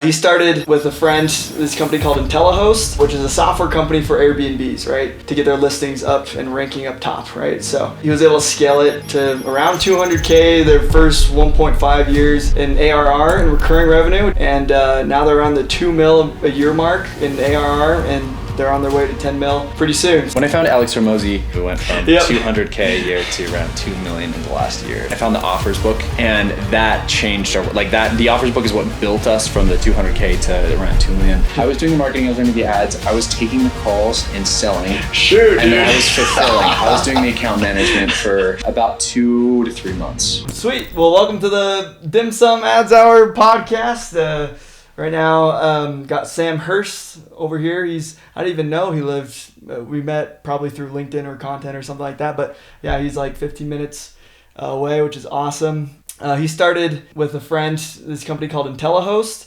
He started with a friend, this company called Intelli, which is a software company for Airbnbs, right? To get their listings up and ranking up top, right? So he was able to scale it to around 200K their first 1.5 years in ARR and recurring revenue. And now they're around the 2 mil a year mark in ARR, and they're on their way to 10 mil pretty soon. When I found Alex Hormozi, we went from 200K a year to around 2 million in the last year. I found the offers book, and that changed our, the offers book is what built us from the 200K to around 2 million. I was doing the marketing, I was doing the ads, I was taking the calls and selling. And then I was fulfilling. I was doing the account management for about 2 to 3 months. Sweet. Well, welcome to the Dim Sum Ads Hour podcast. Right now, got Sam Hurst over here. I didn't even know he lived. We met probably through LinkedIn or content or something like that. But yeah, he's like 15 minutes away, which is awesome. He started with a friend, this company called Intelli,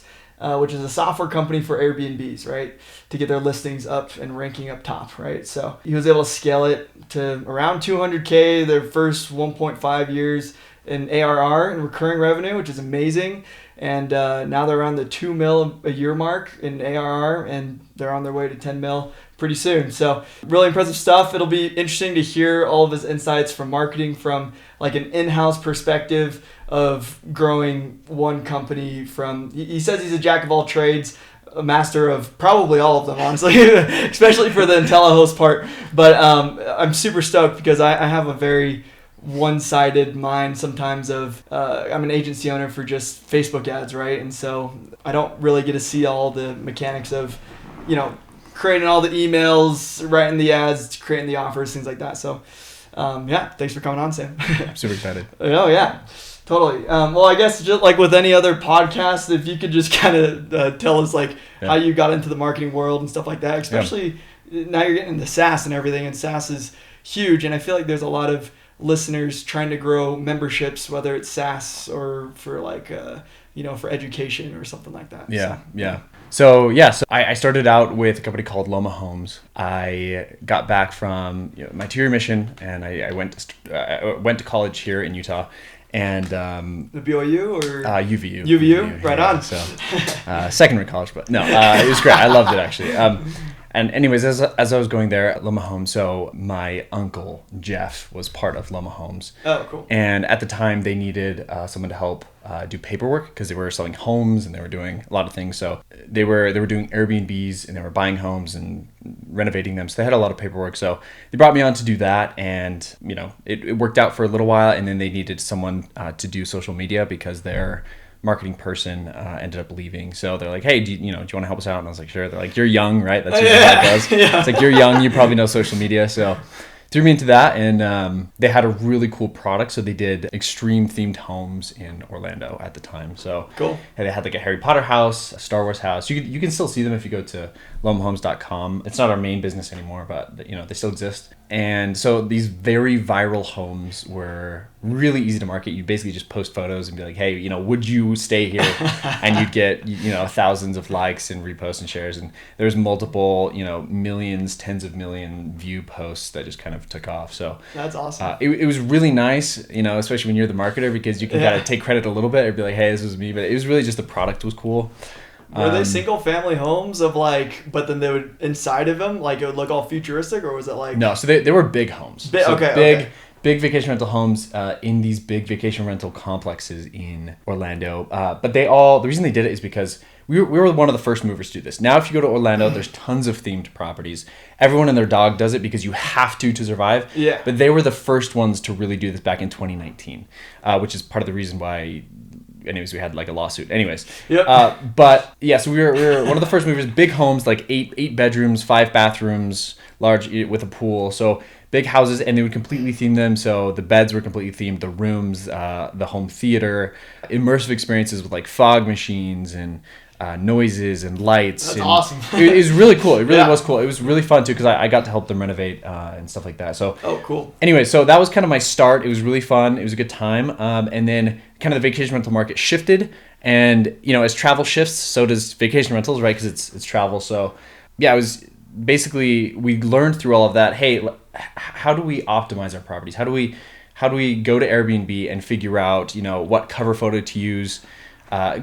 which is a software company for Airbnbs, right? To get their listings up and ranking up top, right? So he was able to scale it to around 200K their first 1.5 years in ARR and recurring revenue, which is amazing. And now they're around the 2 mil a year mark in ARR, and they're on their way to 10 mil pretty soon. So really impressive stuff. It'll be interesting to hear all of his insights from marketing from like an in-house perspective of growing one company from, he says he's a jack of all trades, a master of probably all of them, honestly, especially for the Intelli part. But I'm super stoked because I have a very one-sided mind sometimes of I'm an agency owner for just Facebook ads, right? And so I don't really get to see all the mechanics of, creating all the emails, writing the ads, creating the offers, things like that. So thanks for coming on, Sam. I'm super excited. Oh yeah, totally. Well, I guess just like with any other podcast, if you could just kind of tell us how you got into the marketing world and stuff like that, especially now you're getting into SaaS and everything, and SaaS is huge, and I feel like there's a lot of listeners trying to grow memberships, whether it's SaaS or for for education or something like that. So I started out with a company called Loma Homes. I got back from my 2-year mission, and I went to college here in Utah. And the BYU or UVU. UVU, right on. So second-rate college, but no, it was great. I loved it actually. And anyways, as I was going there at Loma Homes, so my uncle, Jeff, was part of Loma Homes. Oh, cool. And at the time, they needed someone to help do paperwork because they were selling homes and they were doing a lot of things. So they were doing Airbnbs and they were buying homes and renovating them. So they had a lot of paperwork. So they brought me on to do that. And, it worked out for a little while. And then they needed someone to do social media because their marketing person ended up leaving. So they're like, hey, do you want to help us out? And I was like, sure. They're like, you're young, right? That's usually how it goes. Yeah. It's like, you're young, you probably know social media. So threw me into that, and they had a really cool product. So they did extreme themed homes in Orlando at the time. So cool. And they had like a Harry Potter house, a Star Wars house. You can still see them if you go to lomahomes.com. It's not our main business anymore, but they still exist. And so these very viral homes were really easy to market. You basically just post photos and be like, hey, would you stay here? And you'd get, thousands of likes and reposts and shares. And there's multiple, millions, tens of million view posts that just kind of took off. So that's awesome. It was really nice, especially when you're the marketer, because you can kind of take credit a little bit or be like, hey, this was me. But it was really just the product was cool. Were they single family homes but then they would, inside of them, it would look all futuristic, or was it like? No, so they were big homes. Big vacation rental homes in these big vacation rental complexes in Orlando. But the reason they did it is because we were one of the first movers to do this. Now, if you go to Orlando, there's tons of themed properties. Everyone and their dog does it because you have to survive. Yeah. But they were the first ones to really do this back in 2019, which is part of the reason why. Anyways, we had like a lawsuit. Anyways, yep. So we were one of the first movers. Big homes, like eight bedrooms, 5 bathrooms, large with a pool. So big houses, and they would completely theme them. So the beds were completely themed, the rooms, the home theater, immersive experiences with like fog machines and noises and lights. That's and awesome. It was really cool. It really was cool. It was really fun too because I got to help them renovate and stuff like that. So cool. Anyway, so that was kind of my start. It was really fun. It was a good time. And then kind of the vacation rental market shifted, and as travel shifts, so does vacation rentals, right? Because it's travel. So it was basically, we learned through all of that. Hey, how do we optimize our properties? How do we go to Airbnb and figure out what cover photo to use?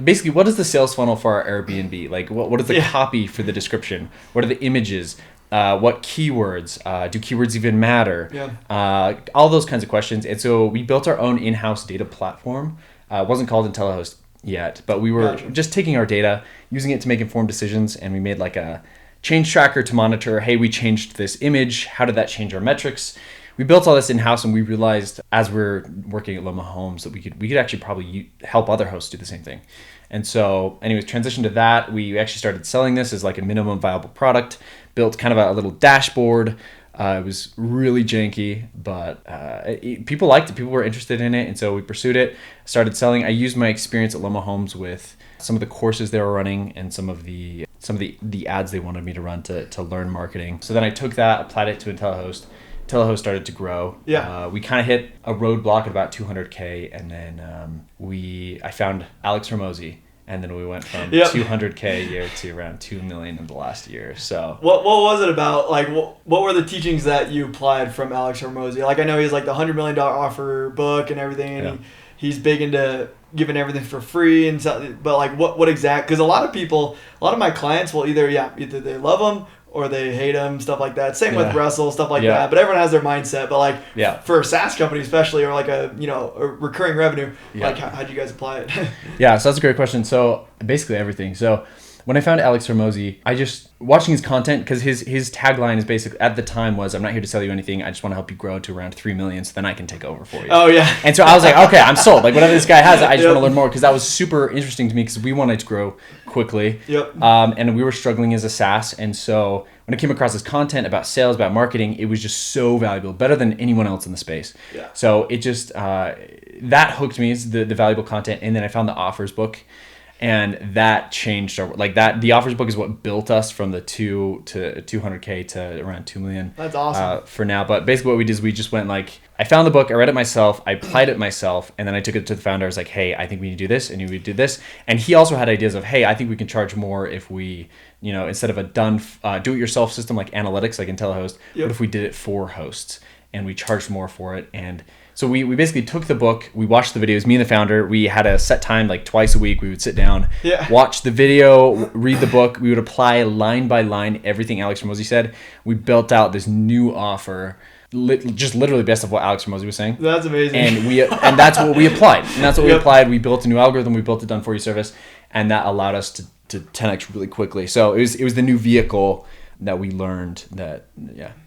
basically, what is the sales funnel for our Airbnb? Like, what is the copy for the description? What are the images? What keywords? Do keywords even matter? Yeah. All those kinds of questions. And so we built our own in-house data platform. It wasn't called IntelliHost yet, but we were just taking our data, using it to make informed decisions, and we made like a change tracker to monitor, hey, we changed this image. How did that change our metrics? We built all this in-house, and we realized as we're working at Loma Homes that we could actually probably help other hosts do the same thing. And so anyways, transition to that. We actually started selling this as like a minimum viable product, built kind of a little dashboard. It was really janky, but people liked it. People were interested in it. And so we pursued it, started selling. I used my experience at Loma Homes with some of the courses they were running and some of the ads they wanted me to run to learn marketing. So then I took that, applied it to IntelliHost. IntelliHost started to grow. Yeah. We kind of hit a roadblock at about 200K, and then I found Alex Hormozi, and then we went from 200K a year to around 2 million in the last year. So what was it about? Like, what were the teachings that you applied from Alex Hormozi? Like, I know he's like the $100 million offer book and everything, and he's big into giving everything for free and so, but like what exact? Because a lot of my clients will either they love him or they hate him, stuff like that. Same with Russell, stuff like that. But everyone has their mindset. But like for a SaaS company especially, or like a recurring revenue, like how'd you guys apply it? Yeah, so that's a great question. So basically everything. So when I found Alex Hormozi, I just watching his content, because his tagline is basically at the time was, I'm not here to sell you anything. I just want to help you grow to around 3 million, so then I can take over for you. Oh yeah. And so I was like, okay, I'm sold. Like whatever this guy has, I just want to learn more, because that was super interesting to me, because we wanted to grow quickly. Yep. And we were struggling as a SaaS, and so when I came across his content about sales, about marketing, it was just so valuable, better than anyone else in the space. Yeah. So it just that hooked me, is the valuable content, and then I found the offers book. And that changed the offers book is what built us from the 2 to 200K to around 2 million. That's awesome. For now. But basically what we did is we just went like, I found the book, I read it myself, I applied it myself, and then I took it to the founder. I was like, hey, I think we need to do this, and we did this. And he also had ideas of, hey, I think we can charge more if we, instead of a done do-it-yourself system like analytics, like IntelliHost, what if we did it for hosts and we charged more for it? And so we basically took the book, we watched the videos, me and the founder, we had a set time, like twice a week, we would sit down, watch the video, read the book, we would apply line by line everything Alex Hormozi said. We built out this new offer, just literally based off what Alex Hormozi was saying. That's amazing. And that's what we applied. And that's what we applied. We built a new algorithm, we built a done for you service, and that allowed us to 10x really quickly. So it was the new vehicle that we learned that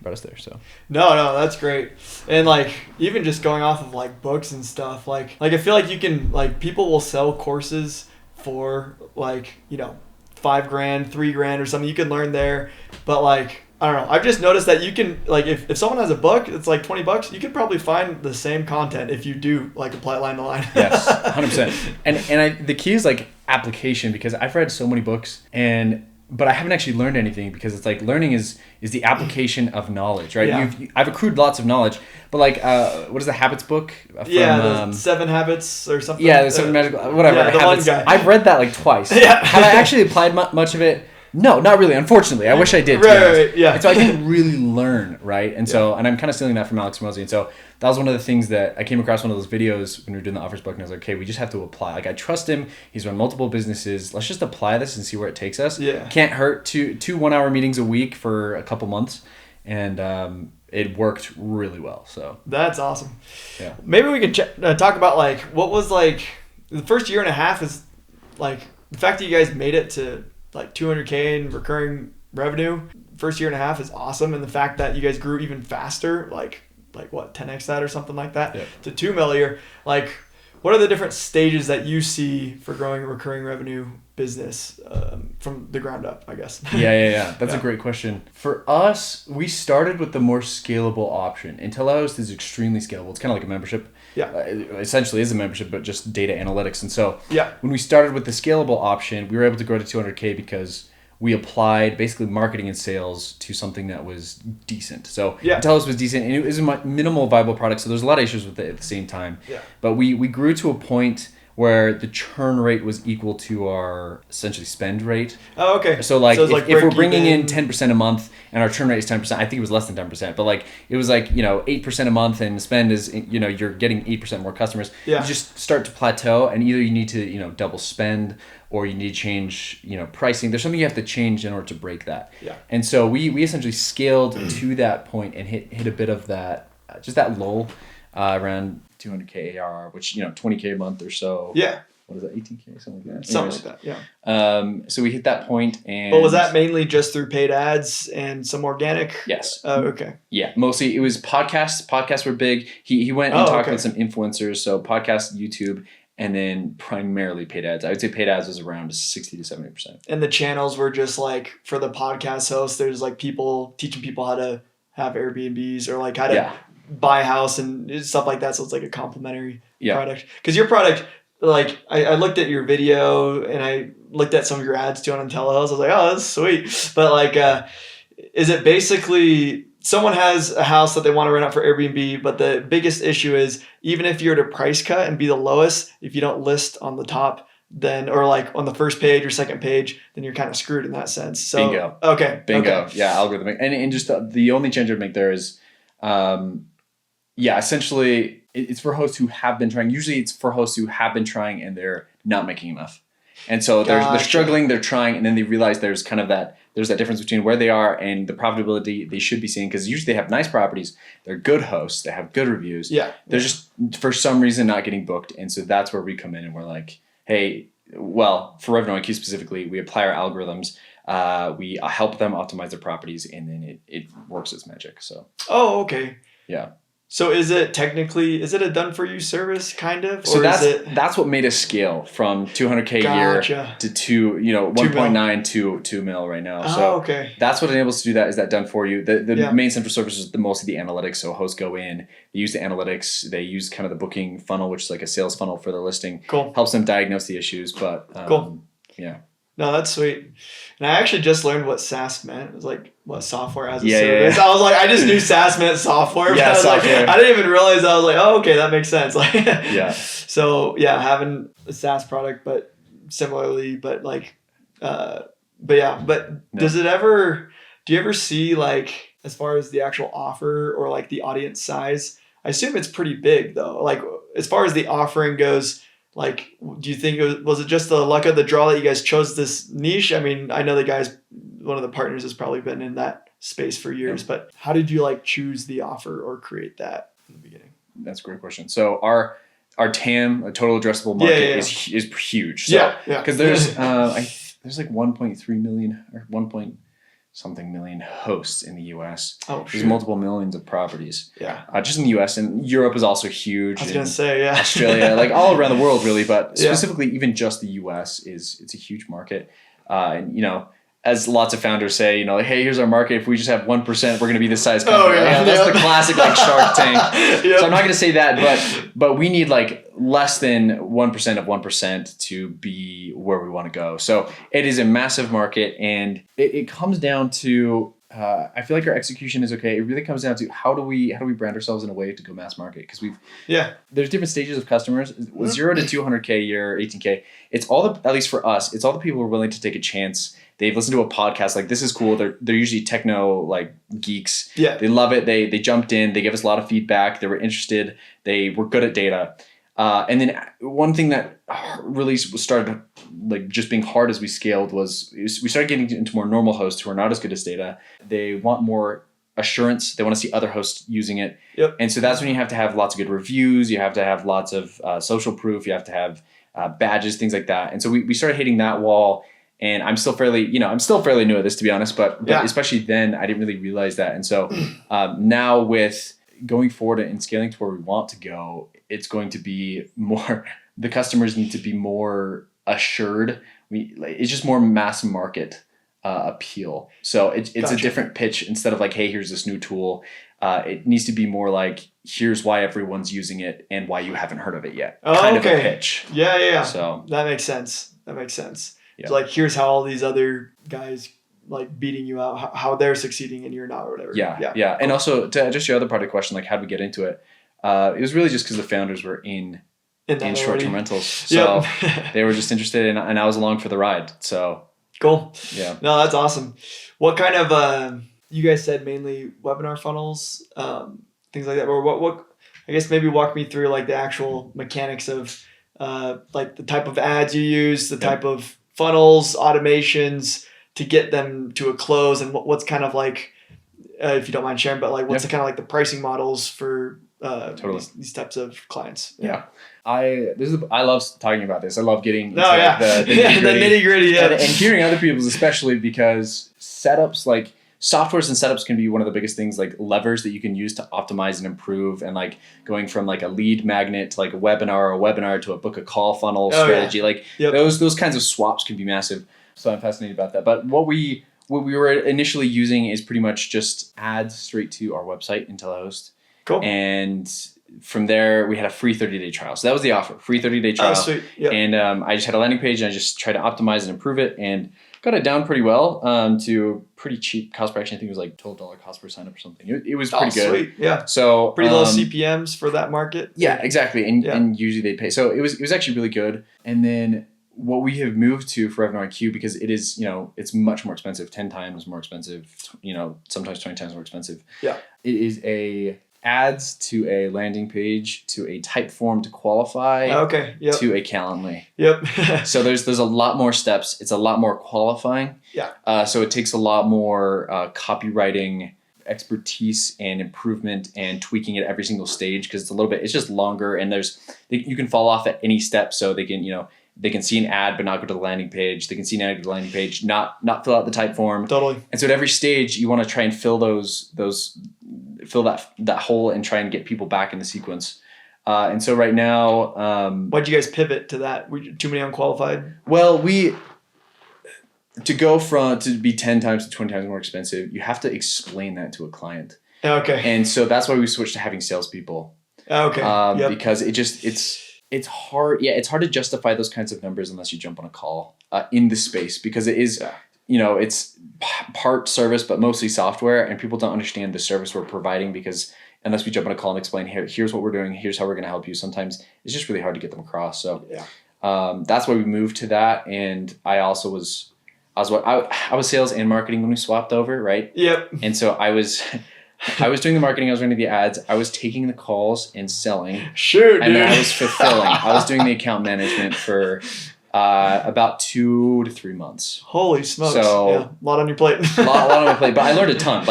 brought us there. So no, that's great. And like even just going off of like books and stuff, like I feel like you can, like, people will sell courses for like $5,000, $3,000 or something. You can learn there, but like I don't know, I've just noticed that you can, like, if someone has a book, it's like $20, you could probably find the same content if you do like apply it line to line. Yes, 100%. And the key is like application, because I've read so many books but I haven't actually learned anything, because it's like learning is the application of knowledge, right? Yeah. I've accrued lots of knowledge, but like what is the Habits book? From, the 7 Habits or something. Yeah, the 7 magical, whatever. Yeah, the habits. one guy. I've read that like twice. Yeah. Have I actually applied much of it? No, not really. Unfortunately, I wish I did. Right, yeah. And so I didn't really learn, right? And so, and I'm kind of stealing that from Alex Hormozi. And so that was one of the things that I came across one of those videos when we were doing the offers book, and I was like, okay, we just have to apply. Like, I trust him. He's run multiple businesses. Let's just apply this and see where it takes us. Yeah. Can't hurt. Two 1-hour meetings a week for a couple months, and it worked really well. So that's awesome. Yeah. Maybe we can talk about like what was like the first year and a half is like the fact that you guys made it to like 200K in recurring revenue. First year and a half is awesome, and the fact that you guys grew even faster, like what, 10x that or something like that, to 2 million. Like, what are the different stages that you see for growing a recurring revenue business from the ground up, I guess? Yeah. That's a great question. For us, we started with the more scalable option. IntelliHost is extremely scalable. It's kind of like a membership. Yeah. It essentially is a membership, but just data analytics. And so when we started with the scalable option, we were able to grow to 200K because we applied basically marketing and sales to something that was decent. So IntelliHost was decent, and it was a minimal viable product. So there's a lot of issues with it at the same time. Yeah. But we grew to a point where the churn rate was equal to our essentially spend rate. Oh, okay. So like, it's if we're bringing in 10% a month and our churn rate is 10%, I think it was less than 10%, but like it was like, 8% a month and spend is, you're getting 8% more customers. Yeah. You just start to plateau, and either you need to, double spend, or you need to change, pricing. There's something you have to change in order to break that. Yeah. And so we essentially scaled to that point and hit a bit of that, just that lull around 200K ARR, which, 20K a month or so. Yeah. What is that, 18K, something like that? Something like that, yeah. So we hit that point, and... But was that mainly just through paid ads and some organic? Yes. Oh, okay. Yeah, mostly it was podcasts. Podcasts were big. He went and talked with some influencers, so podcast, YouTube, and then primarily paid ads. I would say paid ads was around 60 to 70%. And the channels were just like, for the podcast hosts, there's like people teaching people how to have Airbnbs or like how to buy a house and stuff like that. So it's like a complementary product. Because your product, like I looked at your video and I looked at some of your ads too on Intelli. I was like, oh, that's sweet. But like, is it basically someone has a house that they want to rent out for Airbnb, but the biggest issue is even if you're to price cut and be the lowest, if you don't list on the top, then, or like on the first page or second page, then you're kind of screwed in that sense. So, bingo. Okay. Bingo. Okay. Yeah, algorithmic. And just the only change I'd make there is, essentially it's for hosts who have been trying. Usually it's for hosts who have been trying and they're not making enough. And so they're struggling, they're trying, and then they realize there's that difference between where they are and the profitability they should be seeing, because usually they have nice properties, they're good hosts, they have good reviews. Yeah. They're just for some reason not getting booked. And so that's where we come in and we're like, hey, well, for Revenue IQ specifically, we apply our algorithms, we help them optimize their properties, and then it works its magic. So. Oh, okay. Yeah. So is it a done for you service kind of? So that's what made us scale from 200K a year to 1.9 to 2 mil right now. So okay. That's what enables us to do that, is that done for you. The main central service is mostly the analytics. So hosts go in, they use the analytics, they use kind of the booking funnel, which is like a sales funnel for their listing. Cool. Helps them diagnose the issues, but cool. Yeah. No, that's sweet. And I actually just learned what SaaS meant. It was like, what, software as a service. Yeah. I was like, I just knew SaaS meant software. Yeah, software. Like, I didn't even realize. I was like, oh, okay, that makes sense. Like, yeah. So yeah, having a SaaS product, but similarly, but like, does it ever? Do you ever see like, as far as the actual offer or like the audience size? I assume it's pretty big though. Like as far as the offering goes. Like, do you think was it just the luck of the draw that you guys chose this niche? I mean, I know one of the partners has probably been in that space for years, but how did you like choose the offer or create that in the beginning? That's a great question. So our TAM, a total addressable market, is huge. So, because there's like 1.3 million or 1 something million hosts in the US. Oh, There's multiple millions of properties. Yeah. Just in the US, and Europe is also huge. I was going to say, yeah. Australia, like all around the world really, but specifically even just the US it's a huge market. And as lots of founders say, hey, here's our market. If we just have 1%, we're going to be this size company. That's the classic like Shark Tank. So I'm not going to say that, but we need like less than 1% of 1% to be where we want to go. So it is a massive market, and it comes down to, I feel like our execution is okay. It really comes down to how do we brand ourselves in a way to go mass market? Because there's different stages of customers. 0 to 200K a year, 18K. It's all at least for us, it's all the people who are willing to take a chance. They've listened to a podcast like, this is cool. They're usually techno like geeks. Yeah. They love it. They jumped in. They gave us a lot of feedback. They were interested. They were good at data. And then one thing that really started like just being hard as we scaled was we started getting into more normal hosts who are not as good as data. They want more assurance. They want to see other hosts using it. Yep. And so that's when you have to have lots of good reviews. You have to have lots of social proof. You have to have badges, things like that. And so we started hitting that wall. And I'm still fairly new at this, to be honest, but especially then I didn't really realize that. And so now with going forward and scaling to where we want to go, it's going to be more, the customers need to be more assured. It's just more mass market appeal. So it's a different pitch. Instead of like, hey, here's this new tool. It needs to be more like, here's why everyone's using it and why you haven't heard of it yet. Kind of a pitch. Yeah. So that makes sense. Yeah. So like, here's how all these other guys like beating you out, how they're succeeding and you're not, or whatever. Yeah. And also to just your other part of the question, like how did we get into it? It was really just because the founders were in in that and already. short-term rentals. So Yep. they were just interested and I was along for the ride. So Cool. yeah. No, that's awesome. What kind of you guys said mainly webinar funnels, things like that, or what I guess maybe walk me through like the actual mechanics of like the type of ads you use, the type of funnels, automations to get them to a close, and what's kind of like if you don't mind sharing, but like what's the kind of like the pricing models for these types of clients. Yeah. I love talking about this. I love getting into the nitty gritty, and hearing other people's, especially because setups, like softwares and setups, can be one of the biggest things, like levers that you can use to optimize and improve, and like going from like a lead magnet to like a webinar to a book a call funnel strategy. Like those kinds of swaps can be massive. So I'm fascinated about that. But what we were initially using is pretty much just ads straight to our website, Intelli. Cool. And from there, we had a free 30-day trial. So that was the offer, free 30-day trial. Oh, sweet. Yep. And I just had a landing page, and I just tried to optimize and improve it, and got it down pretty well to pretty cheap cost per action. I think it was like $12 cost per sign up or something. It was pretty good. Sweet. Yeah. So pretty low CPMs for that market. Yeah, exactly. And usually they pay. So it was actually really good. And then what we have moved to for Revenue IQ, because it is, it's much more expensive, 10 times more expensive, sometimes 20 times more expensive. Yeah. It is a ads to a landing page to a type form to qualify to a Calendly. Yep. So there's a lot more steps. It's a lot more qualifying. Yeah. So it takes a lot more copywriting expertise and improvement and tweaking at every single stage, because it's just longer, and you can fall off at any step. So they can see an ad but not go to the landing page. They can see an ad go to the landing page, not fill out the type form. Totally. And so at every stage, you want to try and fill fill that hole and try and get people back in the sequence. And so right now, why'd you guys pivot to that? Were you too many unqualified? Well, to be 10 times to 20 times more expensive, you have to explain that to a client. Okay. And so that's why we switched to having salespeople. Okay. Because it's hard. Yeah, it's hard to justify those kinds of numbers unless you jump on a call in the space, because it is, it's part service, but mostly software, and people don't understand the service we're providing, because unless we jump on a call and explain, here's what we're doing, here's how we're going to help you, sometimes it's just really hard to get them across. So that's why we moved to that. And I also was sales and marketing when we swapped over, right? Yep. And so I was doing the marketing, I was running the ads, I was taking the calls and selling. Shoot, and then I was fulfilling. I was doing the account management for about 2 to 3 months. Holy smokes. So, a lot on your plate. a lot on my plate, but I learned a ton.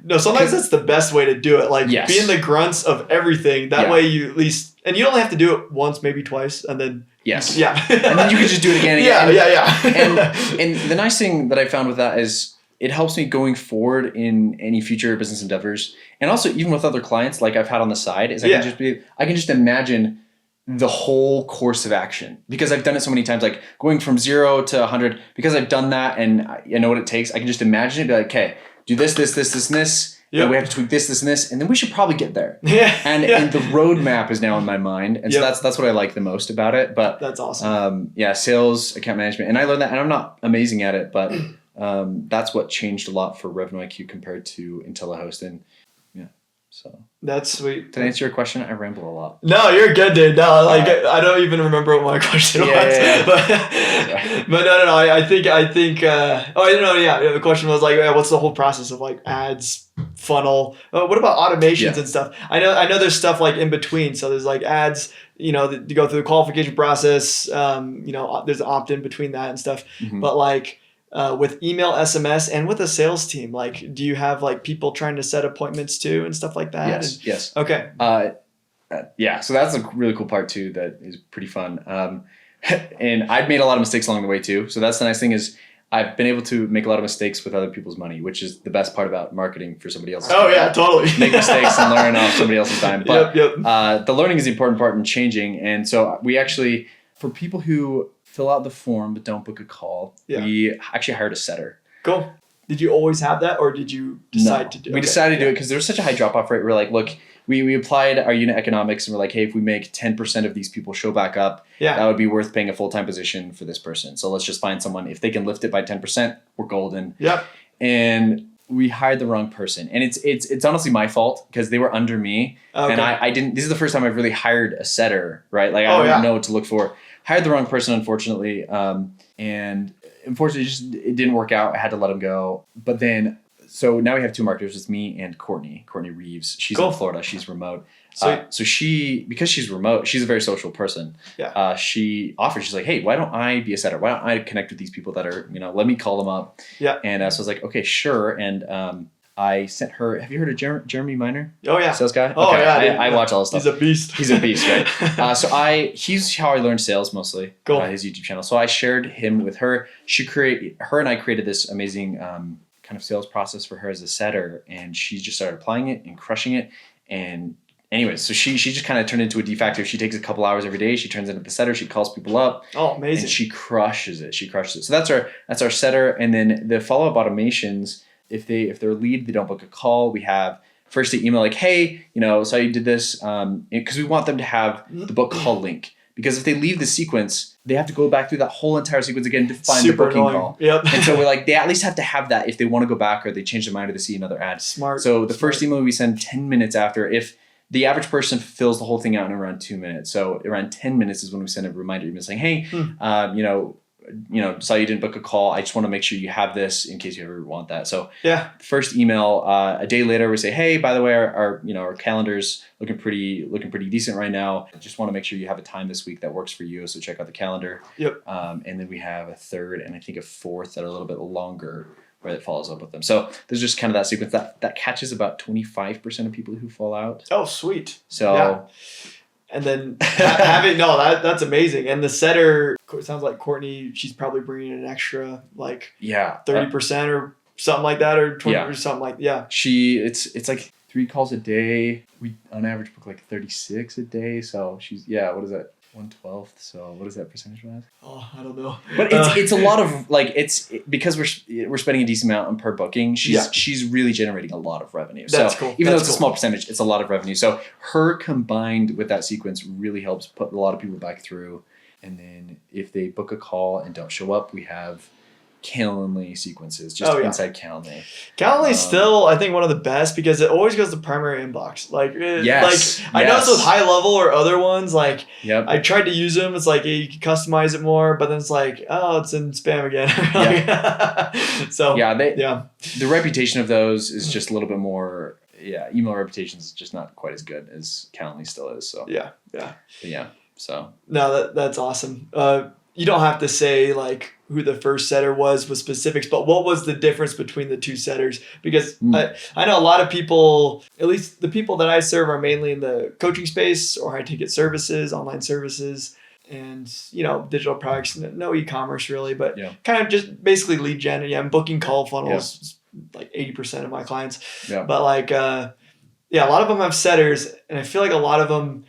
No, sometimes that's the best way to do it. Like, be in the grunts of everything. That way you at least, and you only have to do it once, maybe twice, and then. Yes. Yeah. And then you can just do it again and again. Yeah. And the nice thing that I found with that is it helps me going forward in any future business endeavors. And also even with other clients, like I've had on the side, is I can just imagine the whole course of action, because I've done it so many times, like going from 0 to 100, because I've done that and I know what it takes. I can just imagine it, be like, okay, do this, and this. Yep. And we have to tweak this, and this, and then we should probably get there. And the roadmap is now in my mind. And so that's what I like the most about it. But that's awesome. Sales, account management. And I learned that, and I'm not amazing at it, but that's what changed a lot for Revenue IQ compared to Intelli. And so that's sweet. To answer your question, I ramble a lot. No, you're good, dude. No, I don't even remember what my question was. Yeah. But no. I think. The question was like, what's the whole process of like ads, funnel? What about automations and stuff? I know there's stuff like in between. So there's like ads, you go through the qualification process. There's opt-in between that and stuff. Mm-hmm. But like. With email, SMS, and with a sales team, like, do you have like people trying to set appointments too and stuff like that? Yes. Okay. So that's a really cool part too. That is pretty fun. And I've made a lot of mistakes along the way too. So that's the nice thing, is I've been able to make a lot of mistakes with other people's money, which is the best part about marketing for somebody else's time. Yeah, totally. Make mistakes and learn off somebody else's time. But the learning is the important part in changing. And so we actually, for people who fill out the form but don't book a call, we actually hired a setter. Cool. Did you always have that, or did you decide to do it? We decided to do it because there was such a high drop-off rate. We're like, look, we applied our unit economics, and we're like, hey, if we make 10% of these people show back up, that would be worth paying a full-time position for this person. So let's just find someone. If they can lift it by 10%, we're golden. Yep. And we hired the wrong person, and it's honestly my fault because they were under me, and I didn't. This is the first time I've really hired a setter, right? Like I don't know what to look for. Hired the wrong person, unfortunately, and unfortunately, it didn't work out. I had to let him go. But then, so now we have two marketers. It's me and Courtney Reeves. She's in Florida. She's remote. So because she's remote, she's a very social person. Yeah. She offered, she's like, hey, why don't I be a setter? Why don't I connect with these people that are, let me call them up. Yeah. And so I was like, okay, sure. And I sent her, have you heard of Jeremy Miner? Oh, yeah. Sales guy? Oh, okay. yeah. I watch all this stuff. He's a beast. He's a beast, right? He's how I learned sales mostly. Cool. His YouTube channel. So I shared him with her. Her and I created this amazing kind of sales process for her as a setter. And she just started applying it and crushing it. And anyways, so she just kind of turned into a de facto. She takes a couple hours every day. She turns into the setter. She calls people up. Oh, amazing. And she crushes it. So that's our setter. And then the follow-up automations, if they're a lead, they don't book a call. We have first they email like, hey, saw you did this. Because we want them to have the book call link. Because if they leave the sequence, they have to go back through that whole entire sequence again to find the booking call. Yep. And so we're like, they at least have to have that if they want to go back or they change their mind or they see another ad. Smart. So the first email we send 10 minutes after, if the average person fills the whole thing out in around 2 minutes. So around 10 minutes is when we send a reminder email saying, hey, saw you didn't book a call. I just want to make sure you have this in case you ever want that. So first email, a day later we say, hey, by the way, our calendar's looking pretty decent right now. Just want to make sure you have a time this week that works for you. So check out the calendar. Yep. And then we have a third and I think a fourth that are a little bit longer where it follows up with them. So there's just kind of that sequence that catches about 25% of people who fall out. Oh, sweet. So. Yeah. And then that's amazing. And the setter, it sounds like Courtney, she's probably bringing an extra 30% or something like that, or 20 or something like it's like 3 calls a day. We on average book like 36 a day. So she's what is that? 1/12. So what is that percentage wise? Oh, I don't know. But it's a lot of because we're spending a decent amount on per booking. She's really generating a lot of revenue. That's so cool. Even though it's a small percentage, it's a lot of revenue. So her combined with that sequence really helps put a lot of people back through. And then if they book a call and don't show up, we have Calendly sequences inside Calendly. Calendly is still, I think, one of the best because it always goes to primary inbox. I know it's with high level or other ones. I tried to use them. It's like you can customize it more, but then it's like, oh, it's in spam again. The reputation of those is just a little bit more. Yeah, email reputation is just not quite as good as Calendly still is. So So no, that's awesome. You don't have to say who the first setter was with specifics, but what was the difference between the two setters? Because I know a lot of people, at least the people that I serve, are mainly in the coaching space or high ticket services, online services, and digital products. No e-commerce really, but kind of just basically lead gen. I'm booking call funnels, like 80% of my clients. Yeah. But a lot of them have setters, and I feel like a lot of them,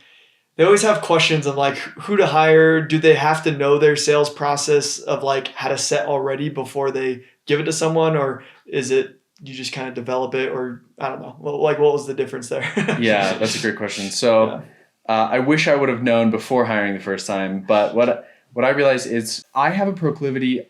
they always have questions of who to hire. Do they have to know their sales process of how to set already before they give it to someone? Or is it you just kind of develop it? Or I don't know. What was the difference there? Yeah, that's a great question. So I wish I would have known before hiring the first time. But what I realized is I have a proclivity.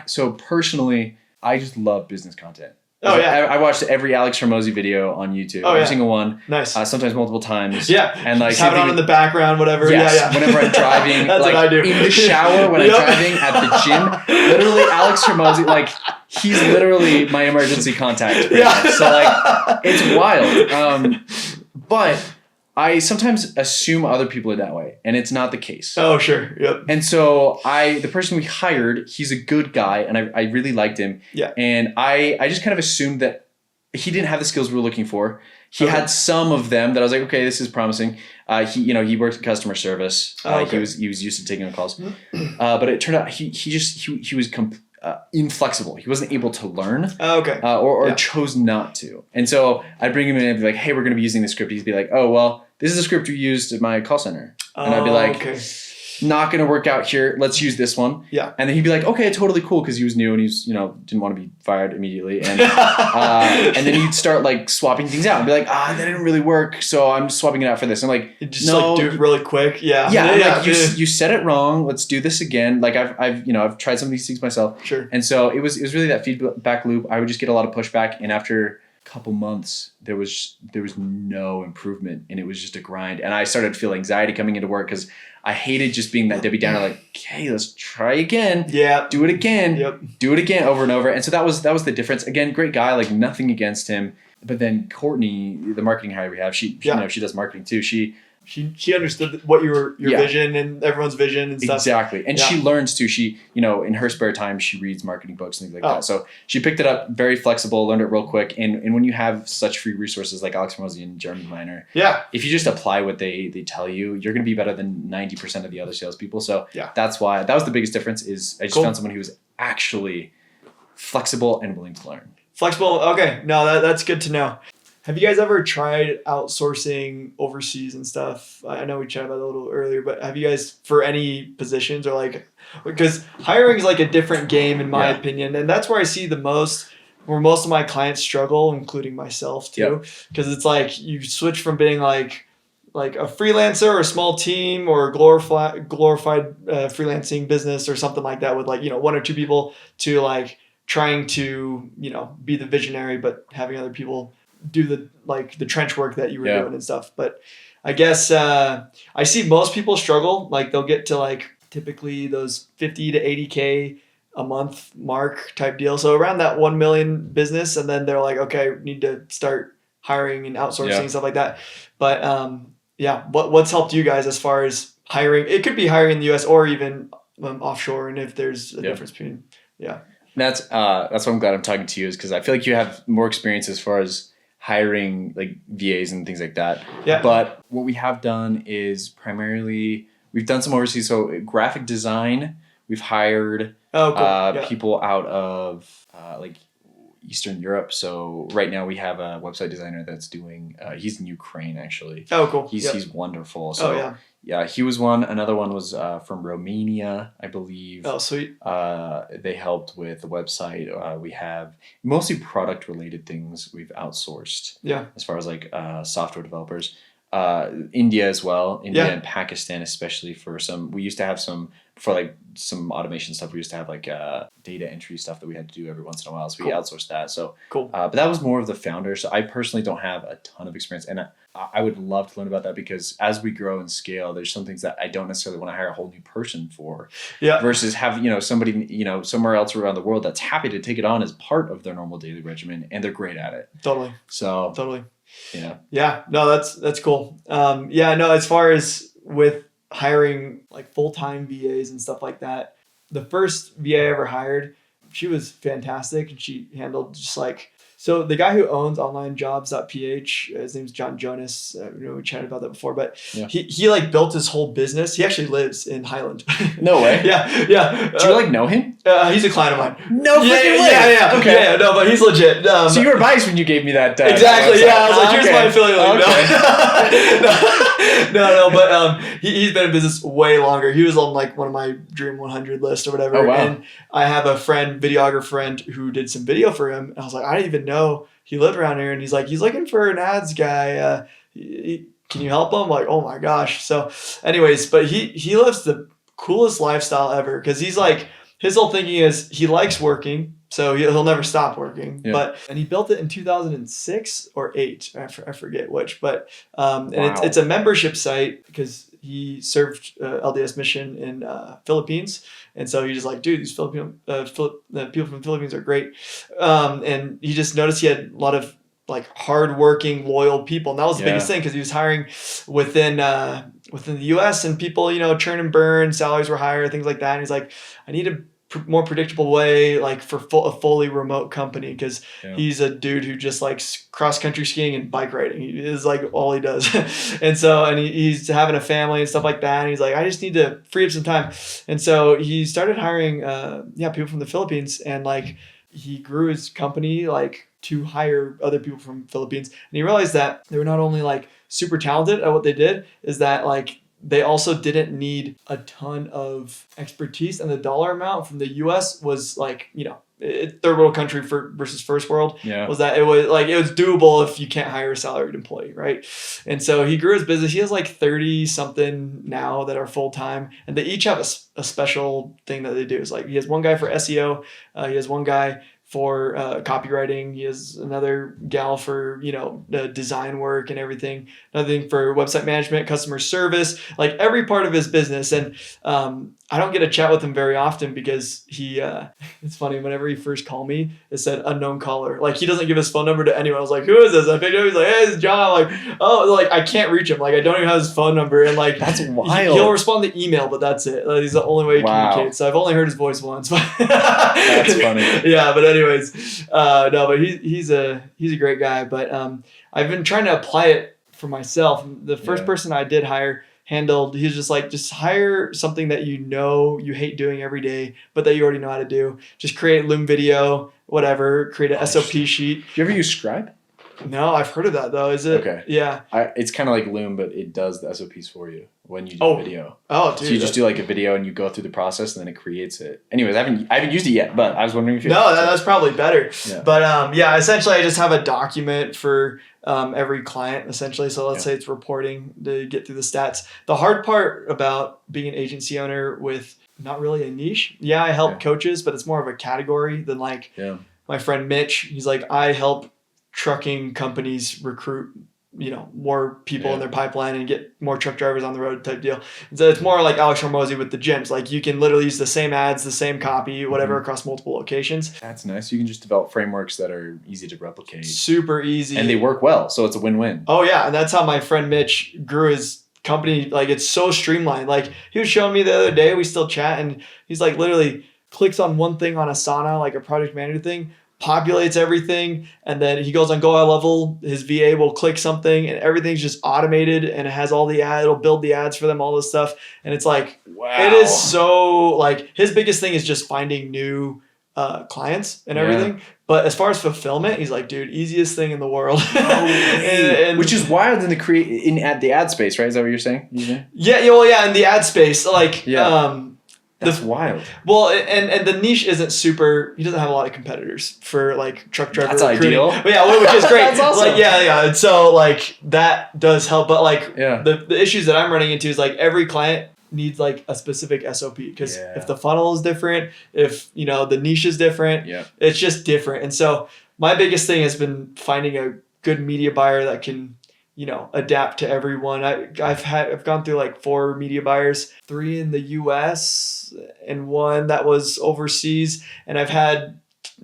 So personally, I just love business content. Oh, yeah. I watched every Alex Hormozi video on YouTube. Every single one. Nice. Sometimes multiple times. Yeah. And just have it on in the background, whatever. Yes. Yeah. Whenever I'm driving. That's what I do. In the shower, when I'm driving, at the gym. Literally, Alex Hormozi, he's literally my emergency contact. Yeah. So, it's wild. But I sometimes assume other people are that way, and it's not the case. Oh, sure. Yep. And so the person we hired, he's a good guy, and I really liked him. Yeah. And I just kind of assumed that he didn't have the skills we were looking for. He had some of them that I was like, okay, this is promising. He worked in customer service. He was used to taking on calls. But it turned out he was inflexible. He wasn't able to learn. Or chose not to. And so I'd bring him in and be like, hey, we're going to be using this script. He'd be like, oh, well, this is a script you used at my call center. And I'd be like, not going to work out here. Let's use this one. Yeah. And then he'd be like, okay, totally cool. Cause he was new and he's, didn't want to be fired immediately. And, and then he'd start like swapping things out and be like, that didn't really work. So I'm just swapping it out for this. I'm like, just like do it really quick. Yeah. Like you said it wrong. Let's do this again. Like I've tried some of these things myself. Sure. And so it was really that feedback loop. I would just get a lot of pushback. And after couple months there was no improvement and it was just a grind, and I started to feel anxiety coming into work because I hated just being that Debbie Downer, like, okay, let's try again, do it again, do it again over and over. And so that was the difference. Again, great guy, like nothing against him, but then Courtney, the marketing hire we have, she she does marketing too. She understood what your vision and everyone's vision and stuff. Exactly. And she learns too. She, in her spare time, she reads marketing books and things like that. So she picked it up, very flexible, learned it real quick. And when you have such free resources like Alex Hormozi and Jeremy Miner, if you just apply what they tell you, you're going to be better than 90% of the other salespeople. So that's why, that was the biggest difference, is I just found someone who was actually flexible and willing to learn. Flexible. Okay. No, that's good to know. Have you guys ever tried outsourcing overseas and stuff? I know we chatted about it a little earlier, but have you guys, for any positions, or like, because hiring is like a different game in my opinion, and that's where I see where most of my clients struggle, including myself too, because it's like you switch from being like a freelancer or a small team or a glorified freelancing business or something like that with like, one or two people, to like trying to, be the visionary, but having other people do the trench work that you were doing and stuff. But I guess I see most people struggle. Like they'll get to like typically those 50 to 80K a month mark type deal. So around that 1 million business. And then they're like, okay, need to start hiring and outsourcing and stuff like that. But what's helped you guys as far as hiring? It could be hiring in the US or even offshore. And if there's a difference between, That's what I'm glad I'm talking to you, is because I feel like you have more experience as far as hiring like VAs and things like that. Yeah. But what we have done is primarily we've done some overseas. So graphic design, we've hired people out of like Eastern Europe. So right now we have a website designer that's doing. He's in Ukraine actually. Oh, cool. He's wonderful. So he was one. Another one was from Romania, I believe. Oh, sweet. They helped with the website. We have mostly product related things we've outsourced. Yeah. As far as like software developers. India as well. India and Pakistan, especially for some. We used to have some automation stuff. We used to have like data entry stuff that we had to do every once in a while. So we outsourced that. So cool. But that was more of the founder. So I personally don't have a ton of experience, and I would love to learn about that, because as we grow and scale, there's some things that I don't necessarily want to hire a whole new person for. Yeah. Versus have somebody somewhere else around the world that's happy to take it on as part of their normal daily regimen, and they're great at it. Totally. So totally. Yeah. Yeah. No, that's cool. As far as with hiring like full-time VAs and stuff like that, the first VA I ever hired, she was fantastic, and she handled just like, so the guy who owns onlinejobs.ph, his name's John Jonas. We chatted about that before, but he like built his whole business. He actually lives in Highland. No way. Yeah. Do you know him? He's a client of mine. No freaking way. Yeah. Okay. Yeah, no, but he's legit. So you were biased when you gave me that. Exactly. I was like, here's my affiliate link. Okay. No, but he's been in business way longer. He was on like one of my Dream 100 list or whatever. Oh, wow. And I have a videographer friend who did some video for him. And I was like, I didn't even know he lived around here. And he's like, he's looking for an ads guy. Can you help him? I'm like, oh my gosh. So anyways, but he lives the coolest lifestyle ever, because he's like, his whole thinking is he likes working, so he'll never stop working. Yeah. And he built it in 2006 or 8, I forget which. But and it's a membership site, because he served LDS mission in Philippines, and so he's just like, dude, these Filipino people from the Philippines are great. And he just noticed he had a lot of like hardworking, loyal people, and that was the biggest thing, because he was hiring within the U.S. and people, churn and burn, salaries were higher, things like that. And he's like, I need a more predictable way, like for a fully remote company, because he's a dude who just likes cross country skiing and bike riding. He is like all he does. And he's having a family and stuff like that. And he's like, I just need to free up some time. And so he started hiring people from the Philippines, and like he grew his company like to hire other people from Philippines. And he realized that they were not only like super talented at what they did, is that like they also didn't need a ton of expertise, and the dollar amount from the US was like, third world country versus first world was that it was doable if you can't hire a salaried employee, right? And so he grew his business. He has like 30 something now that are full time, and they each have a special thing that they do. It's like he has one guy for SEO, he has one guy for copywriting, he has another gal for the design work and everything, another thing for website management, customer service, like every part of his business. And I don't get to chat with him very often because he it's funny, whenever he first called me, it said unknown caller. Like, he doesn't give his phone number to anyone. I was like, who is this? I picked up, he's like, hey, it's John. I'm like, oh, like, I can't reach him. Like, I don't even have his phone number. And like, that's wild. He'll respond to email, but that's it. Like, he's the only way he communicates. So I've only heard his voice once. That's funny. Yeah, but anyways, no, but he's a great guy. But I've been trying to apply it for myself. The first person I did hire he was just like, just hire something that you hate doing every day, but that you already know how to do. Just create Loom video, whatever, create an SOP sheet. Do you ever use Scribe? No, I've heard of that though. Is it? Okay. Yeah. It's kind of like Loom, but it does the SOPs for you when you do video. Oh, dude. So you just do like a video and you go through the process and then it creates it. Anyways, I haven't used it yet, but I was wondering if you. No, that's probably better. Yeah. But essentially I just have a document for every client essentially. So let's say it's reporting to get through the stats. The hard part about being an agency owner with not really a niche. Yeah, I help coaches, but it's more of a category than like my friend Mitch. He's like, I help trucking companies recruit more people in their pipeline and get more truck drivers on the road type deal. And so it's more like Alex Hormozi with the gyms. Like, you can literally use the same ads, the same copy, whatever, across multiple locations. That's nice. You can just develop frameworks that are easy to replicate. Super easy. And they work well. So it's a win-win. Oh yeah. And that's how my friend Mitch grew his company. Like, it's so streamlined. Like, he was showing me the other day, we still chat, and he's like, literally clicks on one thing on Asana, like a project manager thing, populates everything, and then he goes on Go High Level, his VA will click something and everything's just automated, and it has all the ad, it'll build the ads for them, all this stuff. And it's like, wow. It is so, like, his biggest thing is just finding new clients and everything. But as far as fulfillment, he's like, dude, easiest thing in the world. and which is wild in the ad space, right? Is that what you're saying? Yeah, in the ad space, like, that's wild. Well, and the niche isn't super. He doesn't have a lot of competitors for like truck driver recruiting. Ideal. But yeah, which is great. That's awesome. Like, yeah. So like that does help. But like the issues that I'm running into is like every client needs like a specific SOP, because if the funnel is different, if the niche is different, it's just different. And so my biggest thing has been finding a good media buyer that can adapt to everyone. I've gone through like 4 media buyers, 3 in the US and 1 that was overseas. And I've had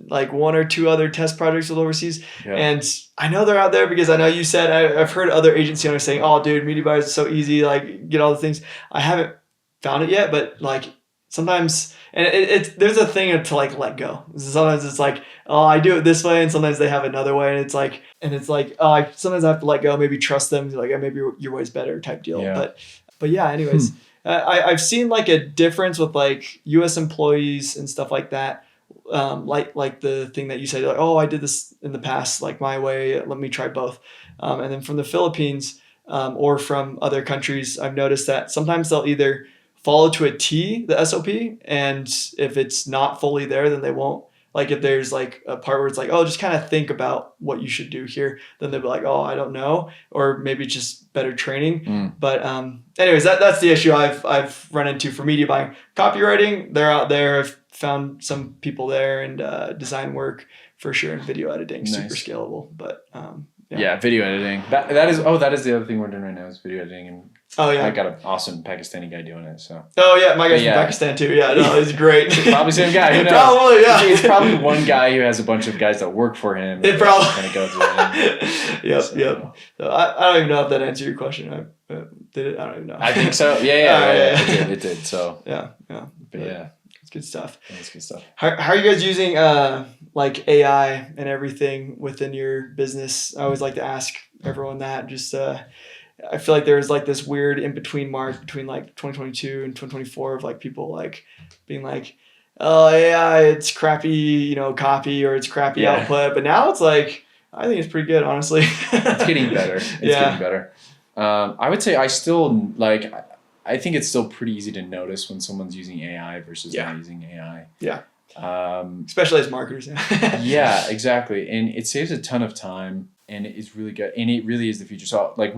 like 1 or 2 other test projects with overseas. And I know they're out there because I know you said, I've heard other agency owners saying, oh dude, media buyers are so easy, like get all the things. I haven't found it yet, but like sometimes, and there's a thing to like let go. Sometimes it's like, oh, I do it this way, and sometimes they have another way, and it's like, sometimes I have to let go, maybe trust them, like, maybe your way's better type deal. But yeah, anyways, I've seen like a difference with like U.S. employees and stuff like that. Like the thing that you said, like, oh, I did this in the past, like my way, let me try both. And then from the Philippines or from other countries, I've noticed that sometimes they'll either follow to a T the SOP, and if it's not fully there, then they won't. Like if there's like a part where it's like, oh, just kind of think about what you should do here, then they'll be like, oh, I don't know, or maybe just better training. But anyways, that's the issue I've run into for media buying. Copywriting, they're out there. I've found some people there, and design work for sure, and video editing, super scalable. But video editing. That is the other thing we're doing right now is video editing, and I got an awesome Pakistani guy doing it. So my guy's from Pakistan too. Yeah, no, he's great. Probably same guy. Who knows? Probably, yeah. It's probably one guy who has a bunch of guys that work for him. It probably kind of goes with him. Yep. So I don't even know if that answered your question. Did it? I don't even know. I think so. Yeah. It did. So yeah. But yeah. It's good stuff. That's good stuff. How are you guys using like AI and everything within your business? I always like to ask everyone that. Just I feel like there's like this weird in between mark between like 2022 and 2024 of like people like being like, oh AI, it's crappy, copy, or it's crappy output. But now it's like, I think it's pretty good, honestly. It's getting better. Getting better. I would say I still like. I think it's still pretty easy to notice when someone's using AI versus not using AI. Yeah. Especially as marketers. Yeah, exactly. And it saves a ton of time, and it is really good. And it really is the future. So like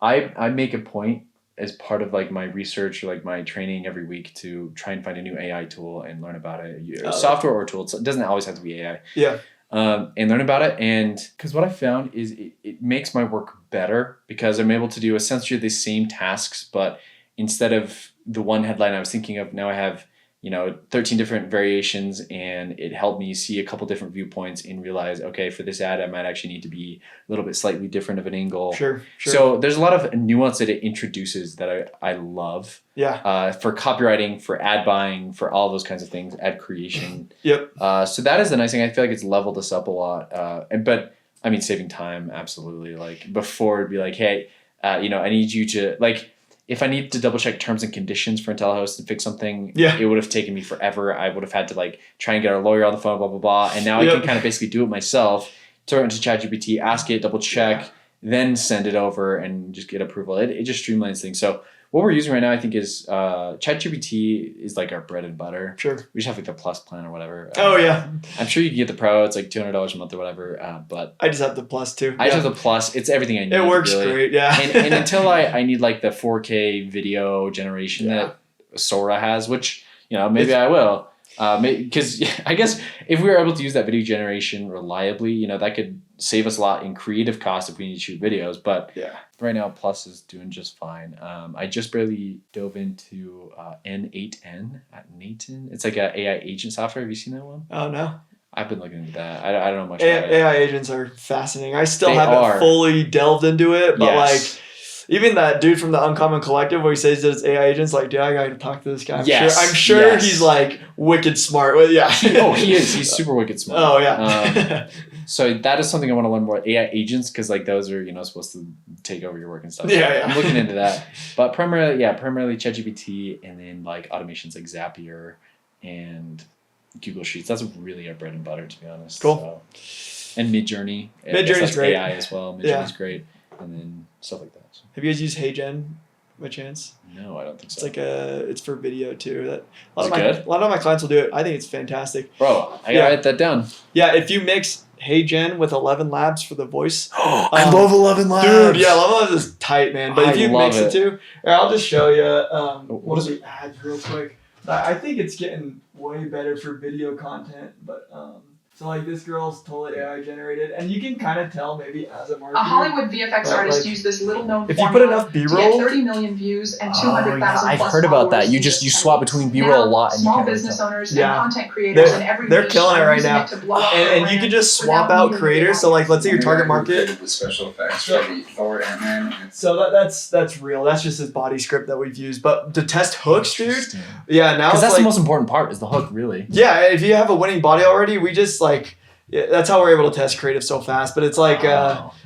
I make a point as part of like my research or like my training every week to try and find a new AI tool and learn about it. Software or tool. It doesn't always have to be AI. Yeah. And learn about it. And because what I found is it makes my work better because I'm able to do essentially the same tasks, but instead of the one headline I was thinking of, now I have 13 different variations, and it helped me see a couple different viewpoints and realize, okay, for this ad, I might actually need to be a little bit slightly different of an angle. Sure. So there's a lot of nuance that it introduces that I love. Yeah. For copywriting, for ad buying, for all those kinds of things, ad creation. Yep. So that is the nice thing. I feel like it's leveled us up a lot. But I mean, saving time, absolutely. Like before it'd be like, hey, I need you to like, if I need to double check terms and conditions for IntelliHost and fix something, it would have taken me forever. I would have had to like try and get our lawyer on the phone, blah, blah, blah. And now I can kind of basically do it myself, throw it into ChatGPT, ask it, double check, then send it over and just get approval. It just streamlines things. So what we're using right now, I think, is ChatGPT is like our bread and butter. Sure. We just have like the Plus plan or whatever. I'm sure you can get the Pro. It's like $200 a month or whatever. But I just have the Plus too. I just have the Plus. It's everything I need. It works really. great. Yeah. and until I need like the 4K video generation that Sora has, which maybe I will. Because I guess if we were able to use that video generation reliably, that could save us a lot in creative costs if we need to shoot videos. But right now, Plus is doing just fine. I just barely dove into N8N at Nathan. It's like an AI agent software. Have you seen that one? Oh, no. I've been looking into that. I don't know much about it. AI agents are fascinating. I still haven't fully delved into it, but like even that dude from the Uncommon Collective where he says that it's AI agents, like, dude, I gotta talk to this guy. I'm sure he's like wicked smart. Well, Oh, he is. He's super wicked smart. Oh, yeah. So that is something I want to learn more. AI agents, because like those are supposed to take over your work and stuff. Yeah. I'm looking into that, but primarily ChatGPT, and then like automations like Zapier and Google Sheets. That's really our bread and butter, to be honest. Cool. So, and Midjourney. Midjourney's great. AI as well. Midjourney's great, and then stuff like that. So. Have you guys used HeyGen by chance? No, I don't think so. It's like it's for video too. A lot of my clients will do it. I think it's fantastic. Bro, I gotta write that down. Yeah, if you mix HeyGen with 11 Labs for the voice. I love 11 Labs. Dude, yeah, 11 Labs is tight, man. But if you mix it too, I'll just show you. What are the ads real quick? I think it's getting way better for video content, but so like this girl's totally AI generated, and you can kind of tell maybe as a marketer. A Hollywood VFX artist used this little known if you put enough B-roll, to get 30 million views and 200,000 I've plus heard about that. followers. You swap between B-roll a lot, and small business owners and content creators and every they're killing it right now. And you can just swap out creators. So like, let's say your target market. With special effects for the Thor Ant-Man. So that's real. That's just his body script that we've used. But to test hooks, dude. Yeah, now because that's the most important part is the hook, really. Yeah, if you have a winning body already, we just like. Yeah, that's how we're able to test creative so fast. But it's like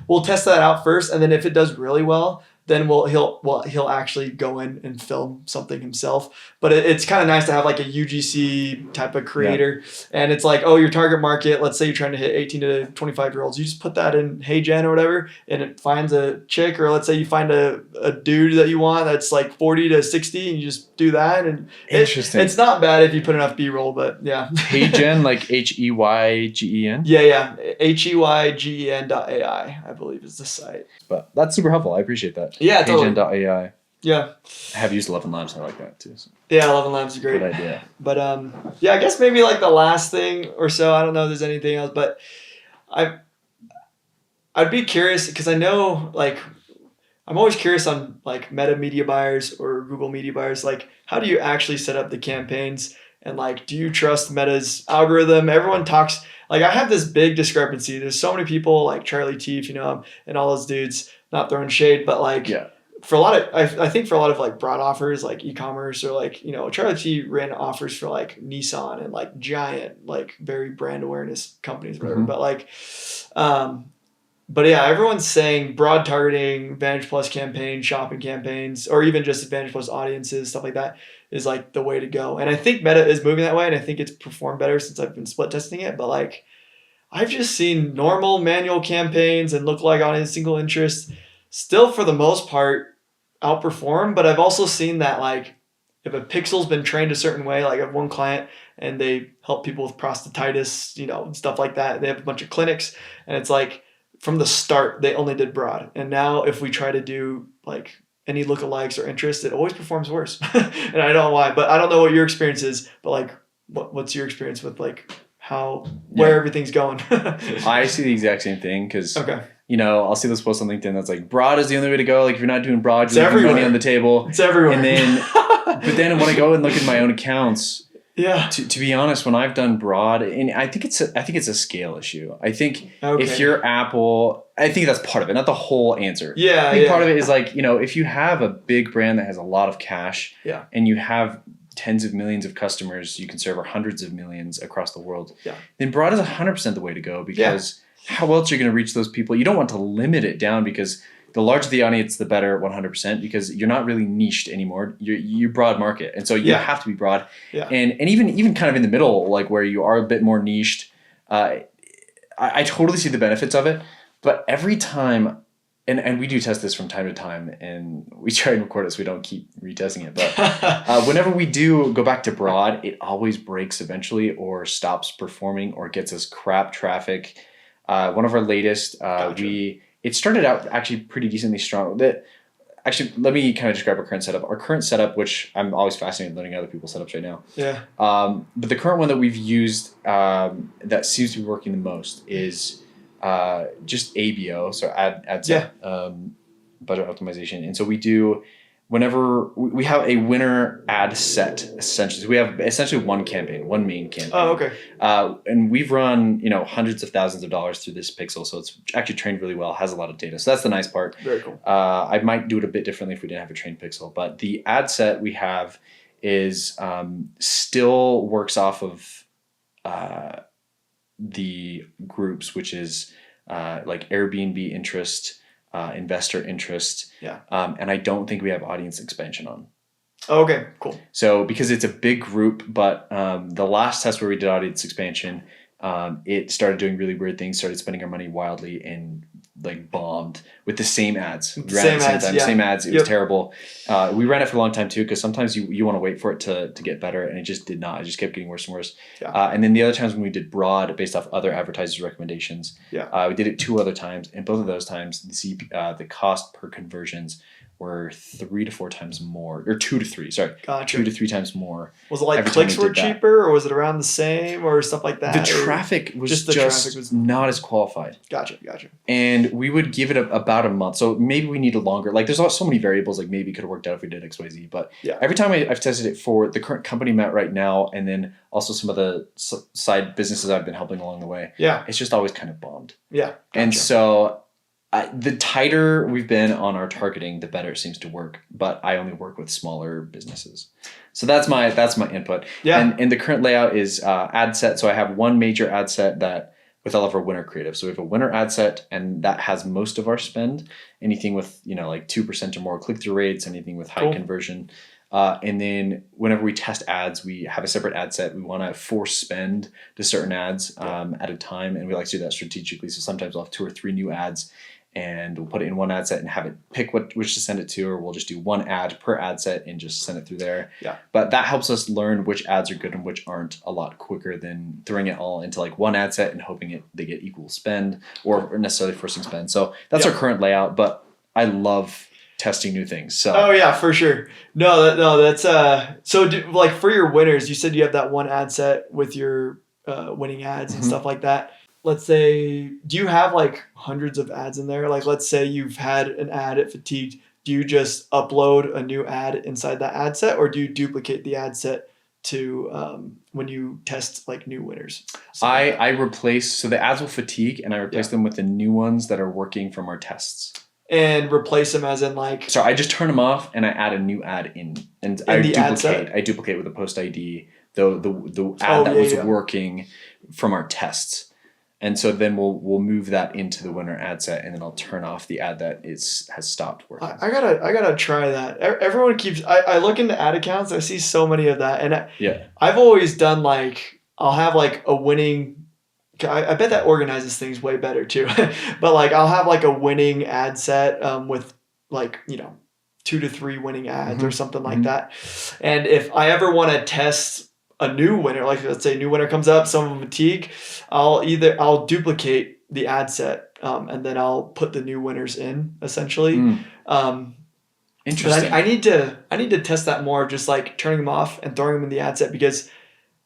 we'll test that out first, and then if it does really well, then he'll actually go in and film something himself. But it's kind of nice to have like a UGC type of creator, and it's like, oh, your target market. Let's say you're trying to hit 18 to 25-year-olds. You just put that in HeyGen or whatever, and it finds a chick, or let's say you find a dude that you want that's like 40 to 60, and you just do that. And interesting. It's not bad if you put enough B-roll, but yeah. HeyGen, like HeyGen. Yeah. HeyGen.ai, I believe is the site. But that's super helpful. I appreciate that. Yeah, totally. HeyGen.ai. Yeah. I have used 11 Labs. I like that too. So. Yeah, 11 Labs is great. Good idea. But yeah, I guess maybe like the last thing or so. I don't know if there's anything else, but I'd be curious because I know like I'm always curious on like Meta media buyers or Google media buyers. Like, how do you actually set up the campaigns? And like, do you trust Meta's algorithm? Everyone talks. Like, I have this big discrepancy. There's so many people like Charlie Teef, and all those dudes. Not throwing shade, but like. Yeah. For a lot of, I think for a lot of like broad offers, like e-commerce or like, Charlie T ran offers for like Nissan and like giant, like very brand awareness companies, whatever. Mm-hmm. But like, but yeah, everyone's saying broad targeting, Advantage Plus campaigns, shopping campaigns, or even just Advantage Plus audiences, stuff like that is like the way to go. And I think Meta is moving that way, and I think it's performed better since I've been split testing it. But like, I've just seen normal manual campaigns and lookalike audience, single interest, still for the most part, outperform, but I've also seen that like if a pixel's been trained a certain way, like I have one client and they help people with prostatitis, and stuff like that. They have a bunch of clinics, and it's like from the start they only did broad. And now if we try to do like any lookalikes or interest, it always performs worse. And I don't know why, but I don't know what your experience is, but like what's your experience with like where everything's going? I see the exact same thing because okay. I'll see this post on LinkedIn that's like broad is the only way to go. Like if you're not doing broad, you're leaving money on the table. It's everywhere. And then, but then when I go and look at my own accounts, yeah. To be honest, when I've done broad, and I think it's a scale issue. I think if you're Apple, I think that's part of it, not the whole answer. Yeah. I think part of it is like if you have a big brand that has a lot of cash, and you have tens of millions of customers you can serve, or hundreds of millions across the world, then broad is 100% the way to go, because how else are you going to reach those people? You don't want to limit it down, because the larger the audience, the better, 100%, because you're not really niched anymore. You're broad market. And so you have to be broad. Yeah. And even kind of in the middle, like where you are a bit more niched, I totally see the benefits of it. But every time, and we do test this from time to time, and we try and record it so we don't keep retesting it. But whenever we do go back to broad, it always breaks eventually, or stops performing, or gets us crap traffic. One of our latest, Gotcha. It started out actually pretty decently strong. Actually, let me kind of describe our current setup. Our current setup, which I'm always fascinated learning other people's setups right now. Yeah. But the current one that we've used that seems to be working the most is just ABO, so ad set, budget optimization. And so we do, whenever we have a winner ad set, essentially. So we have essentially one main campaign. Oh, okay. And we've run, hundreds of thousands of dollars through this pixel. So it's actually trained really well, has a lot of data. So that's the nice part. Very cool. I might do it a bit differently if we didn't have a trained pixel, but the ad set we have is still works off of the groups, which is like Airbnb interest, investor interest. Yeah. And I don't think we have audience expansion on. Okay, cool. So because it's a big group, but the last test where we did audience expansion, it started doing really weird things, started spending our money wildly, and like bombed with the same ads. We ran it at the same ads. It was terrible. We ran it for a long time too, because sometimes you want to wait for it to get better, and it just did not. It just kept getting worse and worse. Yeah. And then the other times when we did broad based off other advertisers' recommendations, we did it 2 other times, and both of those times the cost per conversions were 3 to 4 times more, or 2 to 3. Sorry, Gotcha. 2 to 3 times more. Was it like clicks were cheaper, or was it around the same, or stuff like that? The traffic was just not as qualified. Gotcha. And we would give it about a month. So maybe we need a longer. Like there's so many variables. Like maybe it could have worked out if we did XYZ. But every time I've tested it for the current company I'm at right now, and then also some of the side businesses I've been helping along the way. Yeah, it's just always kind of bombed. Yeah, gotcha. And so. The tighter we've been on our targeting, the better it seems to work. But I only work with smaller businesses, so that's my input. Yeah. And the current layout is ad set. So I have one major ad set that with all of our winner creative. So we have a winner ad set, and that has most of our spend. Anything with like 2% or more click through rates, anything with high conversion. And then whenever we test ads, we have a separate ad set. We want to force spend to certain ads at a time, and we like to do that strategically. So sometimes we'll have 2 or 3 new ads, and we'll put it in one ad set and have it pick which to send it to, or we'll just do one ad per ad set and just send it through there. Yeah. But that helps us learn which ads are good and which aren't a lot quicker than throwing it all into like one ad set and hoping they get equal spend, or necessarily forcing spend. So that's our current layout, but I love testing new things. So oh yeah, for sure. That's so like for your winners, you said you have that one ad set with your winning ads and stuff like that. Let's say, do you have like hundreds of ads in there? Like, let's say you've had an ad at Fatigued. Do you just upload a new ad inside that ad set, or do you duplicate the ad set to when you test like new winners? I replace, so the ads will fatigue, and I replace them with the new ones that are working from our tests. And replace them as in like... So I just turn them off and I add a new ad in. And I duplicate with a post ID the ad that was working from our tests. And so then we'll move that into the winner ad set, and then I'll turn off the ad that has stopped working. I gotta try that. Everyone keeps... I look into ad accounts, I see so many of that. And I've always done like... I'll have like a winning... I bet that organizes things way better too. But like I'll have like a winning ad set with like, 2 to 3 winning ads or something like that. And if I ever want to test a new winner, like let's say a new winner comes up, some of them fatigue, I'll duplicate the ad set and then I'll put the new winners in essentially. Interesting. But I need to test that more, just like turning them off and throwing them in the ad set, because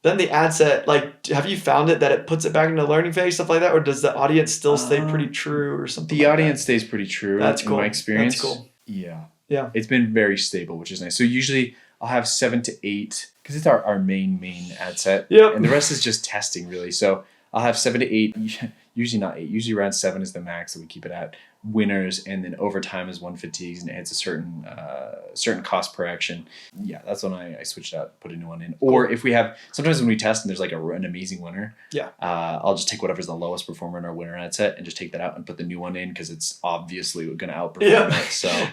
then the ad set, like, have you found it that it puts it back into the learning phase, stuff like that, or does the audience still stay pretty true or something? The audience stays pretty true. That's cool. In my experience. That's cool. Yeah. It's been very stable, which is nice. So usually I'll have 7 to 8 because it's our main ad set. Yep. And the rest is just testing really. So I'll have 7 to 8, usually not 8, usually around 7 is the max that we keep it at, winners, and then over time as one fatigues and it hits a certain cost per action. Yeah, that's when I switched out, put a new one in. Or if we have, sometimes when we test and there's like an amazing winner, I'll just take whatever's the lowest performer in our winner ad set and just take that out and put the new one in because it's obviously going to outperform it. So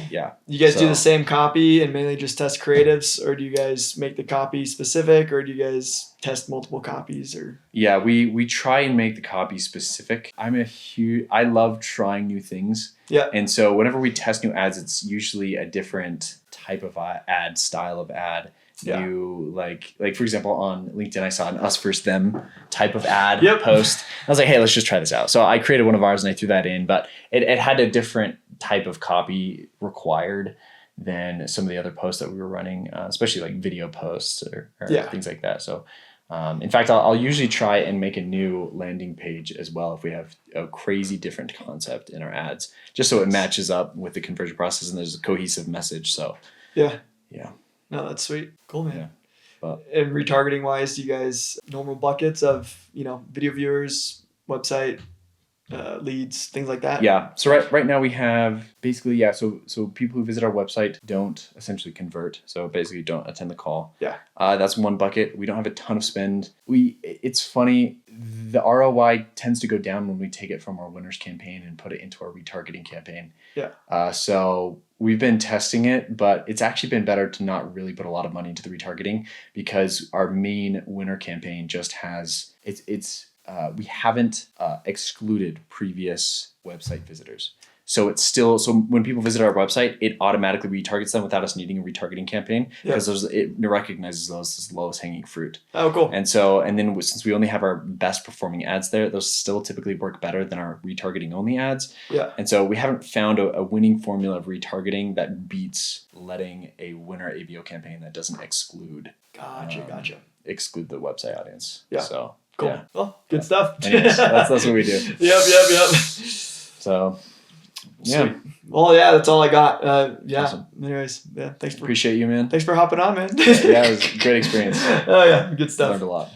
yeah. You guys do the same copy and mainly just test creatives, or do you guys make the copy specific, or do you guys test multiple copies? Or yeah, we try and make the copy specific. I love trying new things. Yeah. And so whenever we test new ads, it's usually a different type of ad, style of ad. Yeah. You like for example on LinkedIn, I saw an us versus them type of ad post. I was like, hey, let's just try this out. So I created one of ours and I threw that in, but it had a different type of copy required than some of the other posts that we were running, especially like video posts or things like that. So in fact, I'll usually try and make a new landing page as well if we have a crazy different concept in our ads, just so it matches up with the conversion process and there's a cohesive message. So yeah. No, that's sweet. Cool, man. Yeah. But and retargeting wise, do you guys normal buckets of video viewers, website, leads, things like that? Yeah. So right now we have basically So people who visit our website don't essentially convert. So basically don't attend the call. Yeah. That's one bucket. We don't have a ton of spend. It's funny. The ROI tends to go down when we take it from our winners campaign and put it into our retargeting campaign. Yeah. So we've been testing it, but it's actually been better to not really put a lot of money into the retargeting because our main winner campaign just has we haven't excluded previous website visitors. So it's still, when people visit our website, it automatically retargets them without us needing a retargeting campaign because it recognizes those as lowest hanging fruit. Oh, cool. And then since we only have our best performing ads there, those still typically work better than our retargeting only ads. Yeah. And so we haven't found a winning formula of retargeting that beats letting a winner ABO campaign that doesn't exclude. Gotcha. Exclude the website audience. Yeah. So cool. Yeah. Well, good stuff. Anyways, that's what we do. Yep. So, yeah. Sweet. Well, yeah, that's all I got. Awesome. Anyways, yeah, Appreciate you, man. Thanks for hopping on, man. Yeah, it was a great experience. Oh yeah, good stuff. Learned a lot.